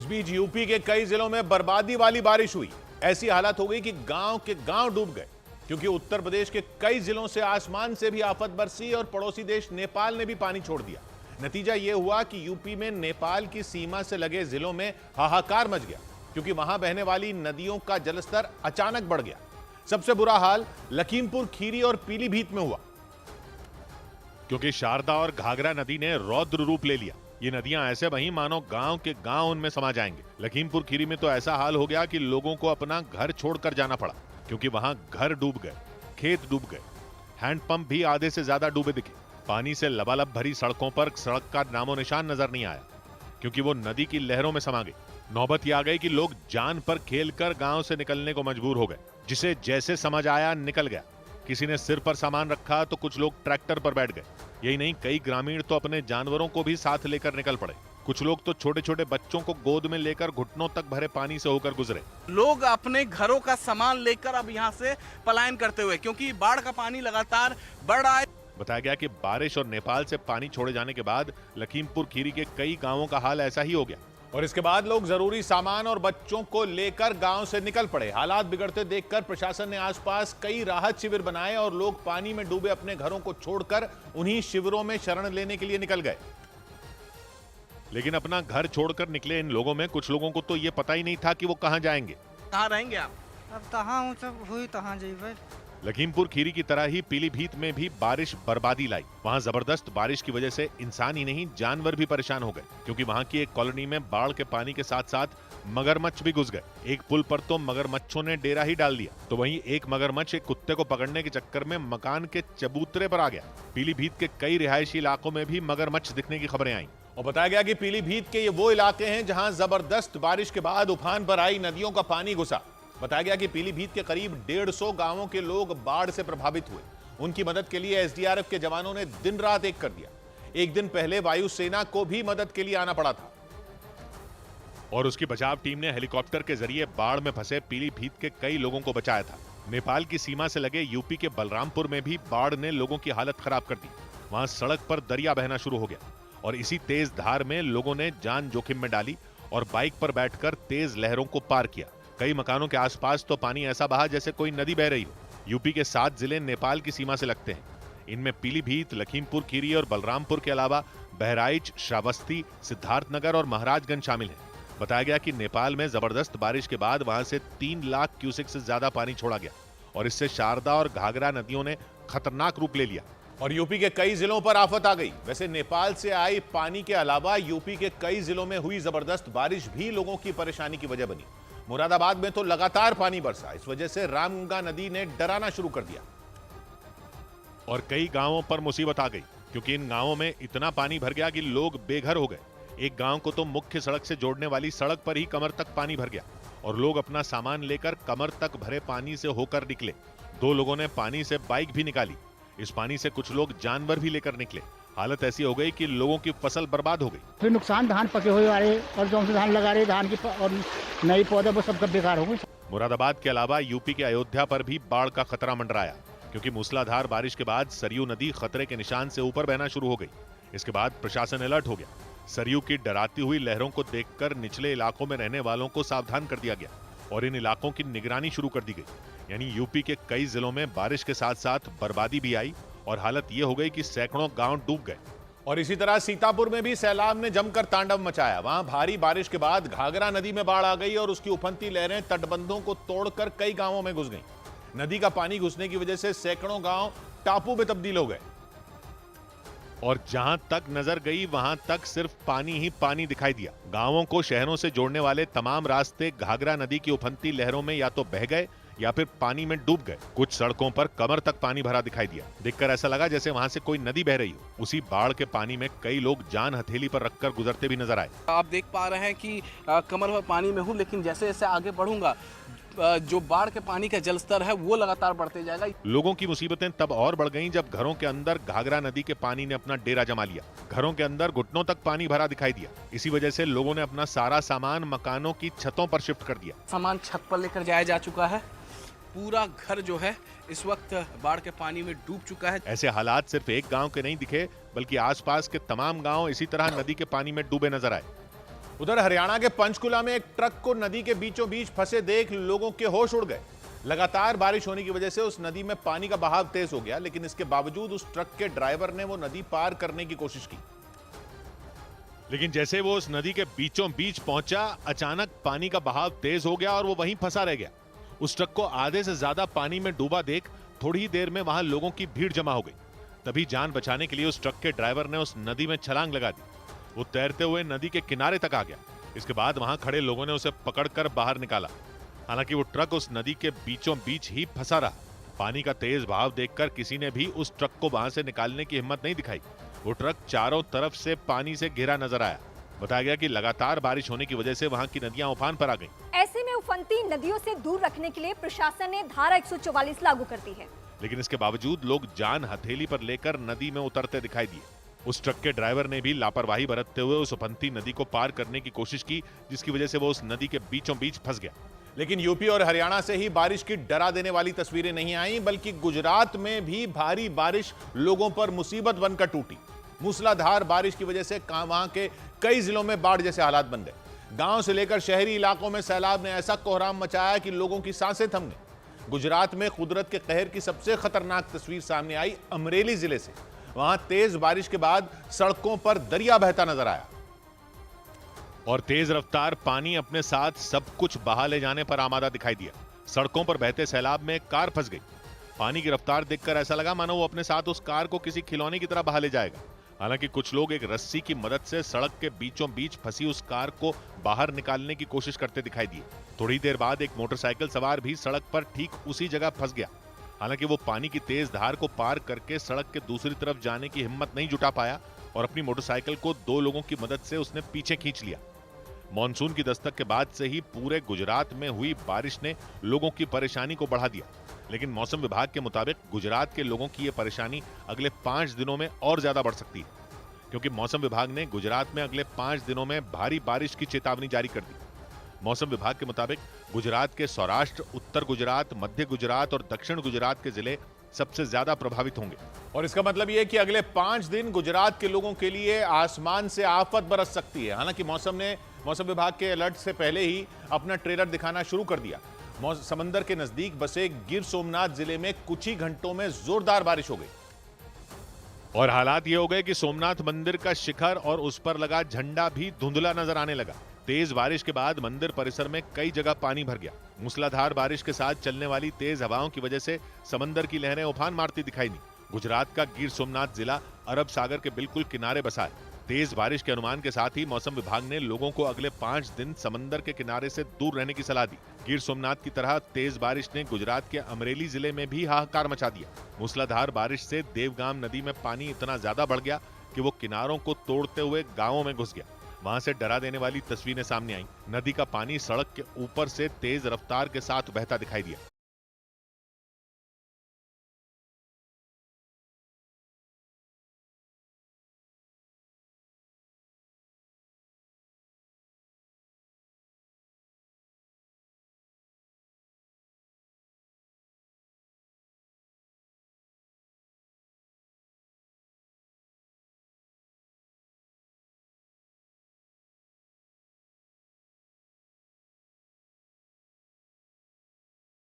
बीच UP के कई जिलों में बर्बादी वाली बारिश हुई। ऐसी हालत हो गई कि गांव के गांव डूब गए, क्योंकि उत्तर प्रदेश के कई जिलों से आसमान से भी आफत बरसी और पड़ोसी देश नेपाल ने भी पानी छोड़ दिया। नतीजा यह हुआ कि यूपी में नेपाल की सीमा से लगे जिलों में हाहाकार मच गया, क्योंकि वहां बहने वाली नदियों का जलस्तर अचानक बढ़ गया। सबसे बुरा हाल लखीमपुर खीरी और पीलीभीत में हुआ, क्योंकि शारदा और घाघरा नदी ने रौद्र रूप ले लिया। ये नदियां ऐसे बही मानो गांव के गांव उनमें समा जाएंगे। लखीमपुर खीरी में तो ऐसा हाल हो गया कि लोगों को अपना घर छोड़कर जाना पड़ा, क्योंकि वहां घर डूब गए, खेत डूब गए, हैंडपंप भी आधे से ज्यादा डूबे दिखे। पानी से लबालब भरी सड़कों पर सड़क का नामो निशान नजर नहीं आया, क्योंकि वो नदी की लहरों में समा गई। नौबत यह आ गई कि लोग जान पर खेलकर गांव से निकलने को मजबूर हो गए। जिसे जैसे समझ आया निकल गया। किसी ने सिर पर सामान रखा तो कुछ लोग ट्रैक्टर पर बैठ गए। यही नहीं, कई ग्रामीण तो अपने जानवरों को भी साथ लेकर निकल पड़े। कुछ लोग तो छोटे छोटे बच्चों को गोद में लेकर घुटनों तक भरे पानी से होकर गुजरे। लोग अपने घरों का सामान लेकर अब यहाँ से पलायन करते हुए, क्योंकि बाढ़ का पानी लगातार बढ़ रहा है। बताया गया कि बारिश और नेपाल से पानी छोड़े जाने के बाद लखीमपुर खीरी के कई गांवों का हाल ऐसा ही हो गया, और इसके बाद लोग जरूरी सामान और बच्चों को लेकर गांव से निकल पड़े। हालात बिगड़ते देखकर प्रशासन ने आसपास कई राहत शिविर बनाए और लोग पानी में डूबे अपने घरों को छोड़कर उन्हीं शिविरों में शरण लेने के लिए निकल गए। लेकिन अपना घर छोड़कर निकले इन लोगों में कुछ लोगों को तो यह पता ही नहीं था कि वो कहां जाएंगे। कहाँ रहेंगे आप? अब तहाँ सब हुई तहाँ जेबे। लखीमपुर खीरी की तरह ही पीलीभीत में भी बारिश बर्बादी लाई। वहां जबरदस्त बारिश की वजह से इंसान ही नहीं जानवर भी परेशान हो गए, क्योंकि वहां की एक कॉलोनी में बाढ़ के पानी के साथ साथ मगरमच्छ भी घुस गए। एक पुल पर तो मगरमच्छों ने डेरा ही डाल दिया, तो वहीं एक मगरमच्छ एक कुत्ते को पकड़ने के चक्कर में मकान के चबूतरे पर आ गया। पीलीभीत के कई रिहायशी इलाकों में भी मगरमच्छ दिखने की खबरें आई, और बताया गया कि पीलीभीत के ये वो इलाके हैं जहां जबरदस्त बारिश के बाद उफान पर आई नदियों का पानी घुसा। बताया गया कि पीलीभीत के करीब 150 गांवों के लोग बाढ़ से प्रभावित हुए। उनकी मदद के लिए एसडीआरएफ के जवानों ने दिन रात एक कर दिया। एक दिन पहले वायुसेना को भी मदद के लिए आना पड़ा था, और उसकी बचाव टीम ने हेलीकॉप्टर के जरिए बाढ़ में फंसे पीलीभीत के कई लोगों को बचाया था। नेपाल की सीमा से लगे यूपी के बलरामपुर में भी बाढ़ ने लोगों की हालत खराब कर दी। वहां सड़क पर दरिया बहना शुरू हो गया, और इसी तेज धार में लोगों ने जान जोखिम में डाली और बाइक पर बैठकर तेज लहरों को पार किया। कई मकानों के आसपास तो पानी ऐसा बहा जैसे कोई नदी बह रही हो। यूपी के 7 जिले नेपाल की सीमा से लगते हैं। इनमें पीलीभीत, लखीमपुर खीरी और बलरामपुर के अलावा बहराइच, श्रावस्ती, सिद्धार्थनगर और महाराजगंज शामिल हैं। बताया गया कि नेपाल में जबरदस्त बारिश के बाद वहां से 3 लाख क्यूसेक से ज्यादा पानी छोड़ा गया, और इससे शारदा और घाघरा नदियों ने खतरनाक रूप ले लिया और यूपी के कई जिलों पर आफत आ गई। वैसे नेपाल से आई पानी के अलावा यूपी के कई जिलों में हुई जबरदस्त बारिश भी लोगों की परेशानी की वजह बनी। मुरादाबाद में तो लगातार पानी बरसा। इस वजह से रामगंगा नदी ने डराना शुरू कर दिया, और कई गांवों पर मुसीबत आ गई, क्योंकि इन गांवों में इतना पानी भर गया कि लोग बेघर हो गए। एक गांव को तो मुख्य सड़क से जोड़ने वाली सड़क पर ही कमर तक पानी भर गया, और लोग अपना सामान लेकर कमर तक भरे पानी से होकर निकले। 2 लोगों ने पानी से बाइक भी निकाली। इस पानी से कुछ लोग जानवर भी लेकर निकले। हालत ऐसी हो गई कि लोगों की फसल बर्बाद हो गई। फिर नुकसान धान पके हुए वाले और जो से धान लगा रहे धान की और नई पौधे वो सब बेकार हो गए। मुरादाबाद के अलावा यूपी के अयोध्या पर भी बाढ़ का खतरा मंडराया, क्योंकि मूसलाधार बारिश के बाद सरयू नदी खतरे के निशान से ऊपर बहना शुरू हो गई। इसके बाद प्रशासन अलर्ट हो गया। सरयू की डराती हुई लहरों को देखकर निचले इलाकों में रहने वालों को सावधान कर दिया गया, और इन इलाकों की निगरानी शुरू कर दी गई। यानी यूपी के कई जिलों में बारिश के साथ साथ बर्बादी भी आई, और हालत यह हो गई कि सैकड़ों गांव डूब गए। और इसी तरह सीतापुर में भी सैलाब ने जमकर तांडव मचाया। वहां भारी बारिश के बाद घाघरा नदी में बाढ़ आ गई, और उसकी उफनती लहरें तटबंधों को तोड़कर कई गांवों में घुस गईं। नदी का पानी घुसने की वजह से सैकड़ों गांव टापू में तब्दील हो गए, और जहां तक नजर गई वहां तक सिर्फ पानी ही पानी दिखाई दिया। गांवों को शहरों से जोड़ने वाले तमाम रास्ते घाघरा नदी की उफनती लहरों में या तो बह गए या फिर पानी में डूब गए। कुछ सड़कों पर कमर तक पानी भरा दिखाई दिया। देखकर ऐसा लगा जैसे वहां से कोई नदी बह रही हो। उसी बाढ़ के पानी में कई लोग जान हथेली पर रखकर गुजरते भी नजर आए। आप देख पा रहे हैं कि कमर भर पानी में हूँ, लेकिन जैसे जैसे आगे बढ़ूंगा जो बाढ़ के पानी का जलस्तर है वो लगातार बढ़ते जाएगा। लोगों की मुसीबतें तब और बढ़ गईं जब घरों के अंदर घाघरा नदी के पानी ने अपना डेरा जमा लिया। घरों के अंदर घुटनों तक पानी भरा दिखाई दिया। इसी वजह से लोगों ने अपना सारा सामान मकानों की छतों पर शिफ्ट कर दिया। सामान छत पर लेकर जाया जा चुका है। पूरा घर जो है इस वक्त बाढ़ के पानी में डूब चुका है। ऐसे हालात सिर्फ एक गांव के नहीं दिखे, बल्कि आसपास के तमाम गांव इसी तरह नदी के पानी में डूबे नजर आए। उधर हरियाणा के पंचकुला में एक ट्रक को नदी के बीचों बीच फंसे देख लोगों के होश उड़ गए। लगातार बारिश होने की वजह से उस नदी में पानी का बहाव तेज हो गया, लेकिन इसके बावजूद उस ट्रक के ड्राइवर ने वो नदी पार करने की कोशिश की। लेकिन जैसे वो उस नदी के बीचों बीच पहुंचा, अचानक पानी का बहाव तेज हो गया और वो वहीं फंसा रह गया। उस ट्रक को आधे से ज्यादा पानी में डूबा देख थोड़ी ही देर में वहां लोगों की भीड़ जमा हो गई। तभी जान बचाने के लिए उस ट्रक के ड्राइवर ने उस नदी में छलांग लगा दी। वो तैरते हुए नदी के किनारे तक आ गया। इसके बाद वहां खड़े लोगों ने उसे पकड़कर बाहर निकाला। हालांकि वो ट्रक उस नदी के बीचों बीच ही फंसा रहा। पानी का तेज बहाव देखकर किसी ने भी उस ट्रक को वहां से निकालने की हिम्मत नहीं दिखाई। वो ट्रक चारों तरफ से पानी से घिरा नजर आया। बताया गया कि लगातार बारिश होने की वजह से वहां की नदियां उफान पर आ गईं। ऐसे में उफनती नदियों से दूर रखने के लिए प्रशासन ने धारा 144 लागू कर दी है। लेकिन इसके बावजूद लोग जान हथेली पर लेकर नदी में उतरते दिखाई दिए। उस ट्रक के ड्राइवर ने भी लापरवाही बरतते हुए उस उफनती नदी को पार करने की कोशिश की, जिसकी वजह से वो उस नदी के बीचों बीच फंस गया। लेकिन यूपी और हरियाणा से ही बारिश की डरा देने वाली तस्वीरें नहीं आई, बल्कि गुजरात में भी भारी बारिश लोगों पर मुसीबत बनकर टूटी। मूसलाधार बारिश की वजह से वहां के कई जिलों में बाढ़ जैसे हालात बन गए। गांव से लेकर शहरी इलाकों में सैलाब ने ऐसा कोहराम मचाया कि लोगों की सांसें थम गई। गुजरात में कुदरत के कहर की सबसे खतरनाक तस्वीर सामने आई अमरेली जिले से। वहां तेज बारिश के बाद सड़कों पर दरिया बहता नजर आया और तेज रफ्तार पानी अपने साथ सब कुछ बहा ले जाने पर आमादा दिखाई दिया। सड़कों पर बहते सैलाब में कार फंस गई। पानी की रफ्तार देखकर ऐसा लगा मानो वो अपने साथ उस कार को किसी खिलौने की तरह बहा ले जाएगा। हालांकि कुछ लोग एक रस्सी की मदद से सड़क के बीचों बीच फंसी उस कार को बाहर निकालने की कोशिश करते दिखाई दिए। थोड़ी देर बाद एक मोटरसाइकिल सवार भी सड़क पर ठीक उसी जगह फंस गया। हालांकि वो पानी की तेज धार को पार करके सड़क के दूसरी तरफ जाने की हिम्मत नहीं जुटा पाया और अपनी मोटरसाइकिल को दो लोगों की मदद से उसने पीछे खींच लिया। मॉनसून की दस्तक के बाद से ही पूरे गुजरात में हुई बारिश ने लोगों की परेशानी को बढ़ा दिया। लेकिन मौसम विभाग के मुताबिक गुजरात के लोगों की यह परेशानी अगले 5 दिनों में और ज्यादा बढ़ सकती है, क्योंकि मौसम विभाग ने गुजरात में अगले 5 दिनों में भारी बारिश की चेतावनी जारी कर दी। मौसम विभाग के मुताबिक गुजरात के सौराष्ट्र, उत्तर गुजरात, मध्य गुजरात और दक्षिण गुजरात के जिले सबसे ज्यादा प्रभावित होंगे। और इसका मतलब यह कि अगले 5 दिन गुजरात के लोगों के लिए आसमान से आफत बरस सकती है। हालांकि मौसम विभाग के अलर्ट से पहले ही अपना ट्रेलर दिखाना शुरू कर दिया। समंदर के नजदीक बसे गिर सोमनाथ जिले में कुछ ही घंटों में जोरदार बारिश हो गई और हालात ये हो गए कि सोमनाथ मंदिर का शिखर और उस पर लगा झंडा भी धुंधला नजर आने लगा। तेज बारिश के बाद मंदिर परिसर में कई जगह पानी भर गया। मूसलाधार बारिश के साथ चलने वाली तेज हवाओं की वजह से समंदर की लहरें उफान मारती दिखाई दी। गुजरात का गिर सोमनाथ जिला अरब सागर के बिल्कुल किनारे बसा है। तेज बारिश के अनुमान के साथ ही मौसम विभाग ने लोगों को अगले 5 दिन समंदर के किनारे से दूर रहने की सलाह दी। गिर सोमनाथ की तरह तेज बारिश ने गुजरात के अमरेली जिले में भी हाहाकार मचा दिया। मूसलाधार बारिश से देवगाम नदी में पानी इतना ज्यादा बढ़ गया कि वो किनारों को तोड़ते हुए गांवों में घुस गया। वहां से डरा देने वाली तस्वीरें सामने आई। नदी का पानी सड़क के ऊपर से तेज रफ्तार के साथ बहता दिखाई दिया।